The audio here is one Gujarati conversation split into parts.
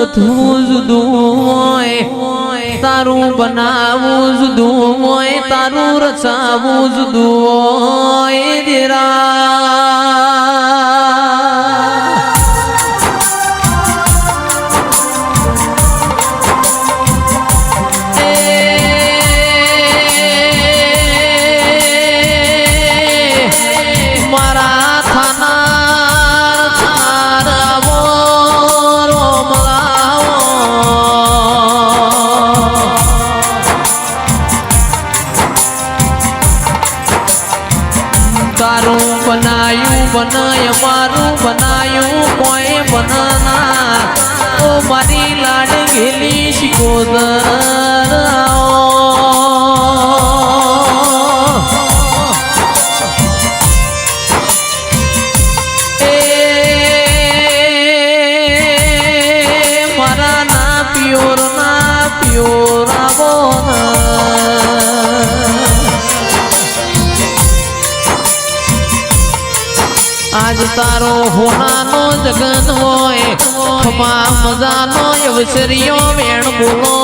બધું જુદું હોય, તારું બનાવું જુદું હોય, તારું રચાવું જુદું હોય દેરા. તારું બનાયું બનાય મારું બનાયું કોઈ બનાના ઓ મારી લાડ ગેલી શિકોદર એ મારા ના પ્યોર આવો આજ તારો હોનાનો જગન હોય, ખમા મજાનો અવસરીઓ વેણ બોલો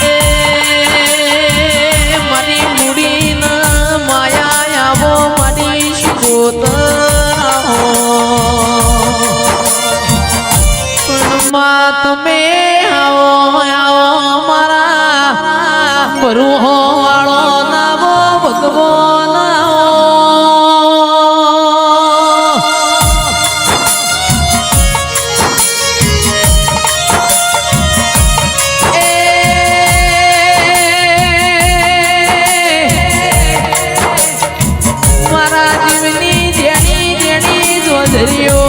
એ મારી મૂડી ના માયા આવો મારી શિકોતર માં તમે આવો મારા બરુહો વાળો નાવો ભગવાન મારા જીવની જેણી જેણી જોધરીઓ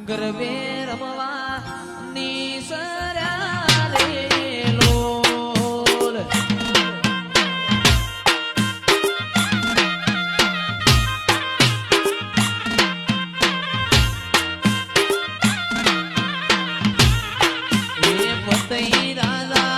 ગરબે રમવા નીસર્યા રે લોલ એ પતઈ રાજા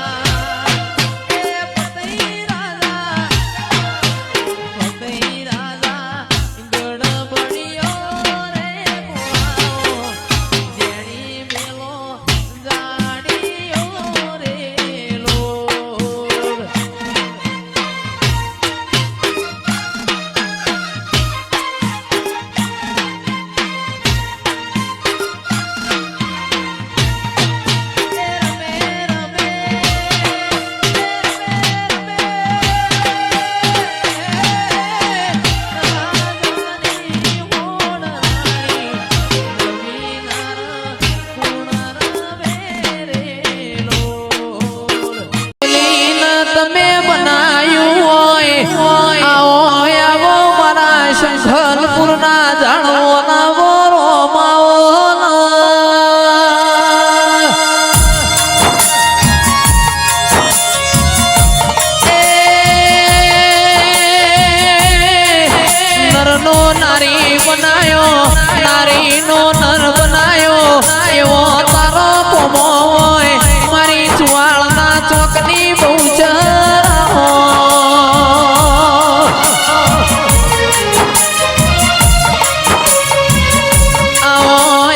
નારીનો નર બનાયો એવો તારો કોમો હોય મારી ચુવાળના ચોકની બહુચર આવો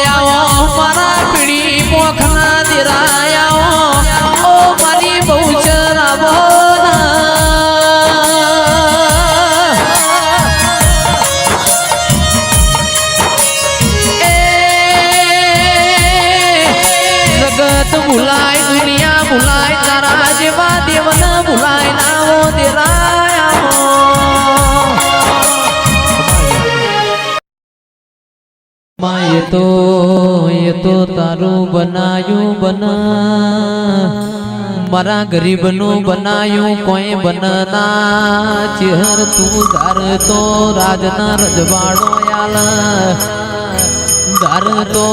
આવો મારા પીડી પોખના દિરાયા ઓ મારી બહુચર આવો ભૂલાય દુનિયા ભૂલાય તારા જેવા દેવન ભૂલાય નાવો દેરાયા એ તો તારું બનાયું બના મારા ગરીબનું બનાયું કોઈ બનના ચહેર તું ધાર તો રાજના રજવાડો યાલ ધાર તો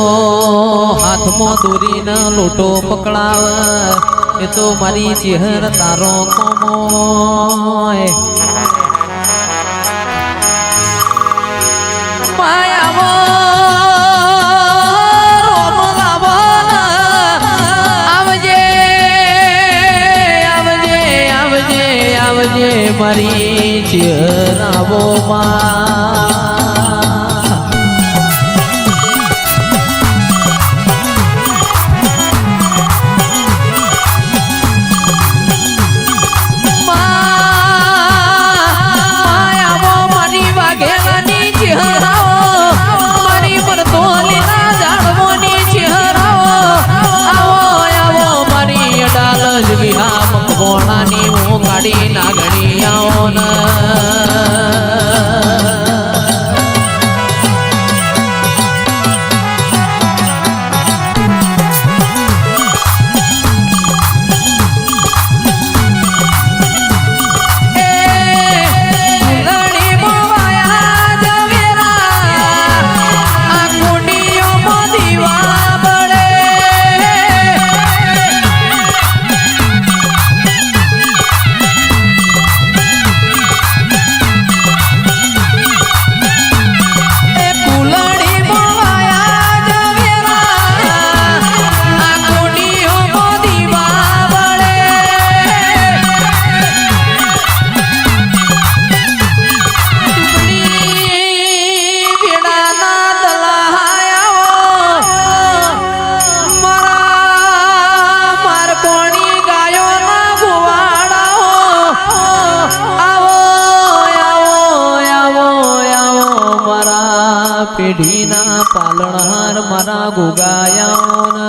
હાથમાં દોરીને લોટો પકડાવ એ તો મારી ચહેર તારો કોમોય આવજે મારી ચહેરાવો મારી વાઘેલાની ચહેરાઓ મારી પરતોલીના ઝાડવોની ચહેરાઓ આવો આવો મારી અડાલ જ વિહા મકવોણાની હું કાઢી નાગણીયાઓ ન પેઢીના પાલણહાર મારા ગોગાયા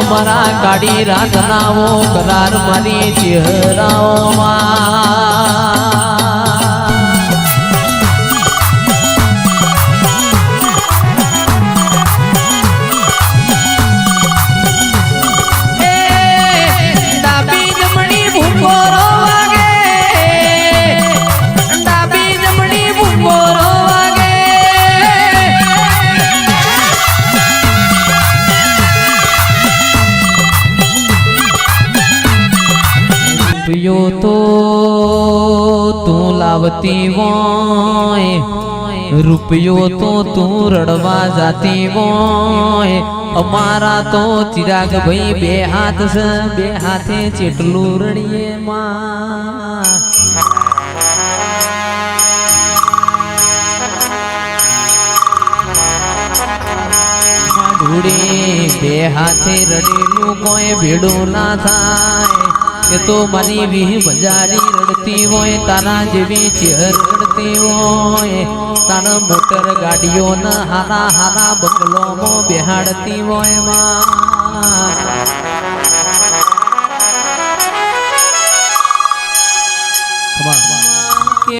મારા કાઢી રાખનાવો કરાર મારી ચહેરાઓમાં ડાબી જમણી ભૂખોરો વાગે ડાબી જમણી ભૂખોરો વાગે રૂપિયો તો તું લાવતી હોય રૂપિયો તો તું રડવા જાતી હોય અમારા તો ચિરાગ ભાઈ બે હાથ છે બે હાથે ચેટલું રડીએ માં ઢૂળે બે હાથે રડેલું કોઈ ભેડું ના થાય એ તો મારી વીહ બજારી રડતી હોય તારા જેવી ચહેર રડતી હોય તારા મોટર ગાડીઓ હારા હારા બંગલોમાં બેહાડતી હોય માં